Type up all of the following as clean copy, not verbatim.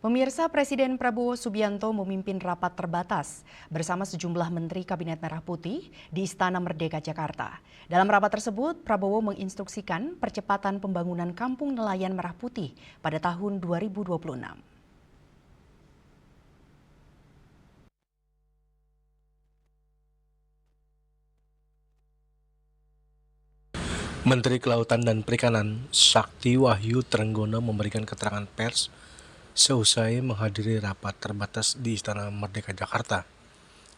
Pemirsa, Presiden Prabowo Subianto memimpin rapat terbatas bersama sejumlah Menteri Kabinet Merah Putih di Istana Merdeka, Jakarta. Dalam rapat tersebut, Prabowo menginstruksikan percepatan pembangunan Kampung Nelayan Merah Putih pada tahun 2026. Menteri Kelautan dan Perikanan Sakti Wahyu Trenggono memberikan keterangan pers seusai menghadiri rapat terbatas di Istana Merdeka Jakarta.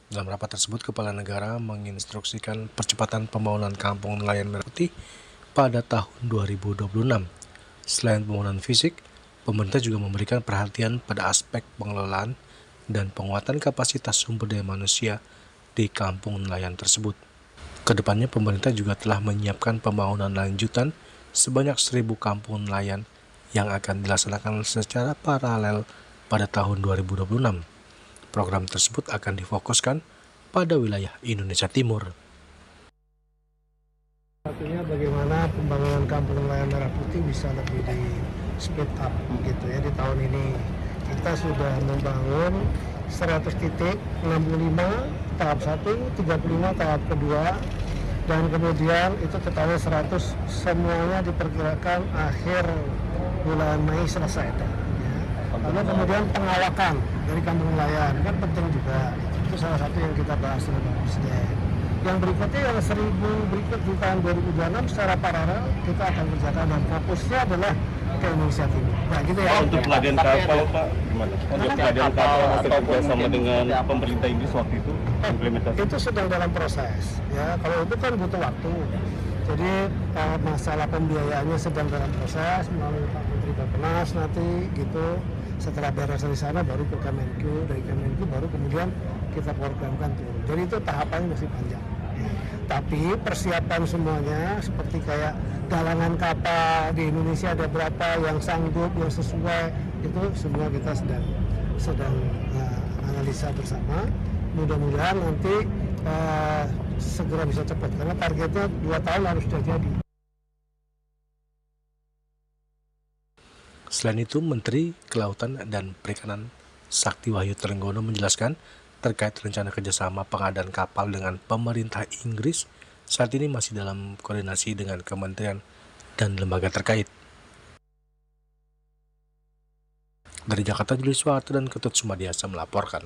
Dalam rapat tersebut, Kepala Negara menginstruksikan percepatan pembangunan Kampung Nelayan Merah Putih pada tahun 2026. Selain pembangunan fisik, pemerintah juga memberikan perhatian pada aspek pengelolaan dan penguatan kapasitas sumber daya manusia di kampung nelayan tersebut. Kedepannya, pemerintah juga telah menyiapkan pembangunan lanjutan sebanyak 1.000 kampung nelayan yang akan dilaksanakan secara paralel pada tahun 2026. Program tersebut akan difokuskan pada wilayah Indonesia Timur. Artinya bagaimana pembangunan Kampung Nelayan Merah Putih bisa lebih di speed up gitu ya. Di tahun ini kita sudah membangun 100 titik, 65 tahap 1, 35 tahap kedua, dan kemudian itu totalnya 100, semuanya diperkirakan akhir bulan Mei selesai. Ya. Lalu kemudian pengawakan dari kampung nelayan kan penting juga. Itu salah satu yang kita bahas dengan Pak Presiden. Yang berikutnya yang 1.000 berikut di tahun 2026 secara paralel kita akan kerjakan, dan fokusnya adalah ke Indonesia Timur. Nah gitu ya. Untuk pelatihan kapal Pak, gimana? Untuk pelatihan kapal kerja sama dengan pemerintah Inggris waktu itu implementasi? Itu sedang dalam proses. Ya, kalau itu kan butuh waktu. Jadi masalah pembiayaannya sedang dalam proses melalui Pak Menteri Bappenas nanti gitu. Setelah beres dari sana baru ke Kemenq, dari Kemenq baru kemudian kita programkan turun. Jadi itu tahapannya masih panjang. Tapi persiapan semuanya seperti kayak galangan kapal di Indonesia ada berapa yang sanggup, yang sesuai, itu semua kita sedang analisa bersama. Mudah-mudahan nanti segera bisa cepat karena targetnya 2 tahun harus sudah jadi. Selain itu, Menteri Kelautan dan Perikanan Sakti Wahyu Trenggono menjelaskan terkait rencana kerjasama pengadaan kapal dengan pemerintah Inggris saat ini masih dalam koordinasi dengan kementerian dan lembaga terkait. Dari Jakarta, Julius Suharto dan Ketut Sumadiasa melaporkan.